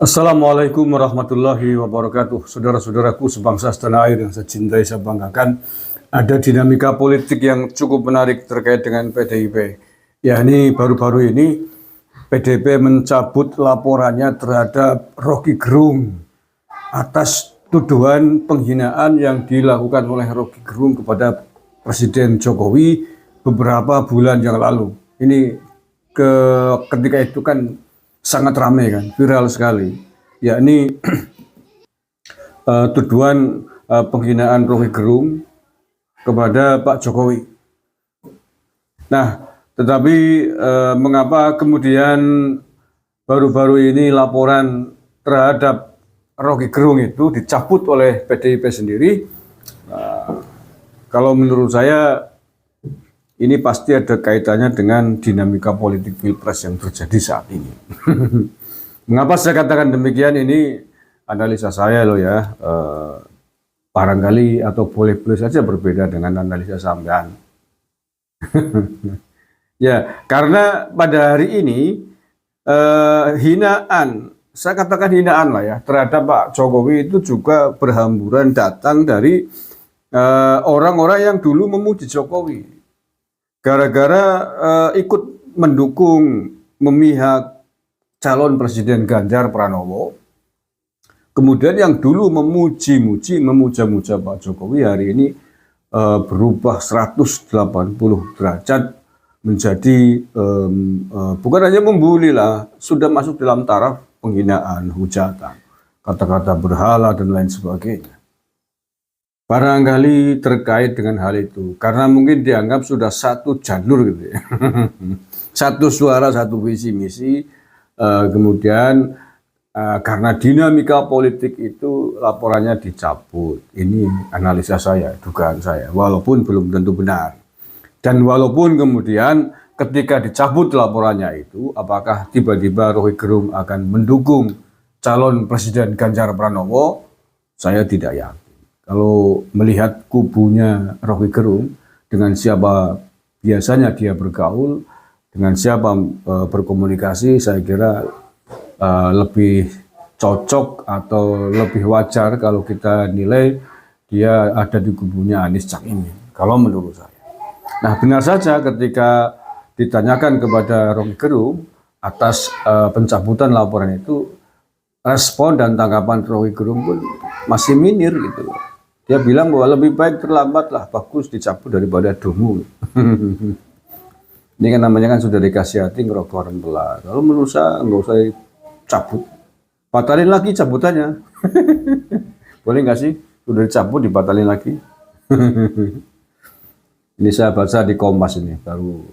Assalamualaikum warahmatullahi wabarakatuh. Saudara-saudaraku sebangsa setanah air yang saya cintai, saya banggakan. Ada dinamika politik yang cukup menarik terkait dengan PDIP. Ya, ini baru-baru ini PDIP mencabut laporannya terhadap Rocky Gerung atas tuduhan penghinaan yang dilakukan oleh Rocky Gerung kepada Presiden Jokowi beberapa bulan yang lalu. Ini ketika itu kan sangat ramai kan, viral sekali. Yakni tuduhan penghinaan Rocky Gerung kepada Pak Jokowi. Nah, tetapi mengapa kemudian baru-baru ini laporan terhadap Rocky Gerung itu dicabut oleh PDIP sendiri? Kalau menurut saya ini pasti ada kaitannya dengan dinamika politik Pilpres yang terjadi saat ini. Mengapa saya katakan demikian? Ini analisa saya loh ya. Barangkali atau boleh-boleh saja berbeda dengan analisa sampean. Ya, karena pada hari ini hinaan, saya katakan hinaan lah ya, terhadap Pak Jokowi itu juga berhamburan datang dari orang-orang yang dulu memuji Jokowi. Gara-gara ikut mendukung memihak calon Presiden Ganjar Pranowo, kemudian yang dulu memuja-muja Pak Jokowi hari ini berubah 180 derajat menjadi bukan hanya membuli lah, sudah masuk dalam taraf penghinaan, hujatan, kata-kata berhala dan lain sebagainya. Barangkali terkait dengan hal itu, karena mungkin dianggap sudah satu jalur gitu ya. Satu suara, satu visi misi, kemudian karena dinamika politik itu laporannya dicabut. Ini analisa saya, dugaan saya, walaupun belum tentu benar. Dan walaupun kemudian ketika dicabut laporannya itu, apakah tiba-tiba Rocky Gerung akan mendukung calon Presiden Ganjar Pranowo, saya tidak yakin. Kalau melihat kubunya Rocky Gerung, dengan siapa biasanya dia bergaul, dengan siapa berkomunikasi, saya kira lebih cocok atau lebih wajar kalau kita nilai dia ada di kubunya Anies Caimin, kalau menurut saya. Nah, benar saja ketika ditanyakan kepada Rocky Gerung atas pencabutan laporan itu, respon dan tanggapan Rocky Gerung pun masih minir gitu. Dia bilang bahwa lebih baik terlambat lah, bagus dicabut daripada dungu. Ini kan namanya kan sudah dikasih hati ngerokok rembelah. Kalau menurut saya nggak usah cabut, batalin lagi cabutannya. Boleh nggak sih? Sudah dicabut dibatalin lagi. Ini saya baca di Kompas ini baru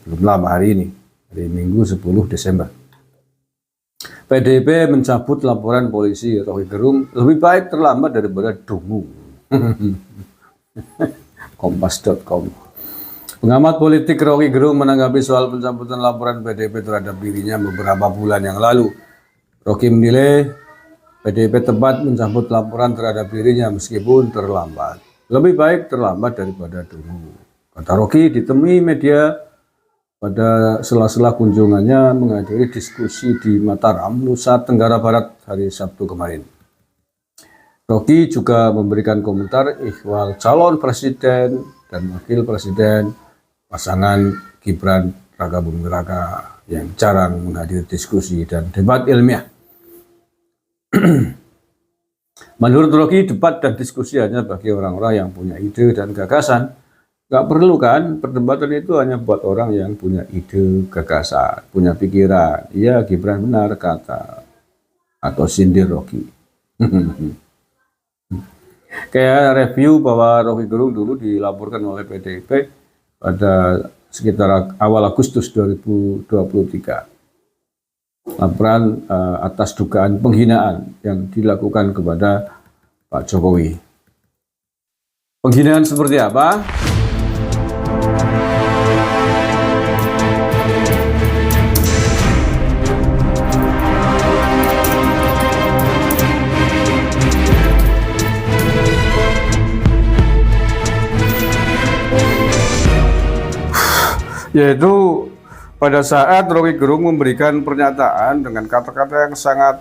belum lama hari ini, hari Minggu 10 Desember. PDIP mencabut laporan polisi Rocky Gerung, lebih baik terlambat daripada dungu. Kompas.com. Pengamat politik Rocky Gerung menanggapi soal pencabutan laporan PDIP terhadap dirinya beberapa bulan yang lalu. Rocky menilai PDIP tepat mencabut laporan terhadap dirinya meskipun terlambat. Lebih baik terlambat daripada dungu. Kata Rocky ditemui media pada sela-sela kunjungannya menghadiri diskusi di Mataram, Nusa Tenggara Barat hari Sabtu kemarin. Rocky juga memberikan komentar ihwal calon presiden dan wakil presiden pasangan Gibran Raka Buming Raka yang jarang menghadiri diskusi dan debat ilmiah. Menurut Rocky, debat dan diskusi hanya bagi orang-orang yang punya ide dan gagasan. Gak perlu kan, perdebatan itu hanya buat orang yang punya ide, gagasan, punya pikiran. Iya, Gibran benar kata, atau sindir Rocky. Kayak review bahwa Rocky Gerung dulu dilaporkan oleh PDIP pada sekitar awal Agustus 2023. Laporan atas dugaan penghinaan yang dilakukan kepada Pak Jokowi. Penghinaan seperti apa? Yaitu pada saat Rocky Gerung memberikan pernyataan dengan kata-kata yang sangat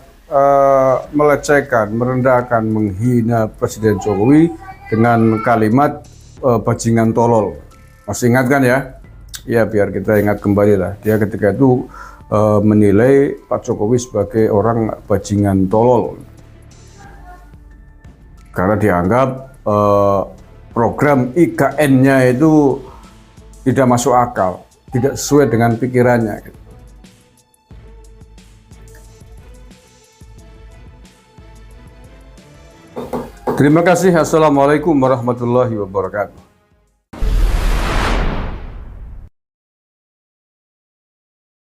melecehkan, merendahkan, menghina Presiden Jokowi dengan kalimat bajingan tolol. Masih ingat kan ya? Ya, biar kita ingat kembali lah. Dia ketika itu menilai Pak Jokowi sebagai orang bajingan tolol karena dianggap program IKN-nya itu tidak masuk akal, tidak sesuai dengan pikirannya. Terima kasih. Assalamualaikum warahmatullahi wabarakatuh.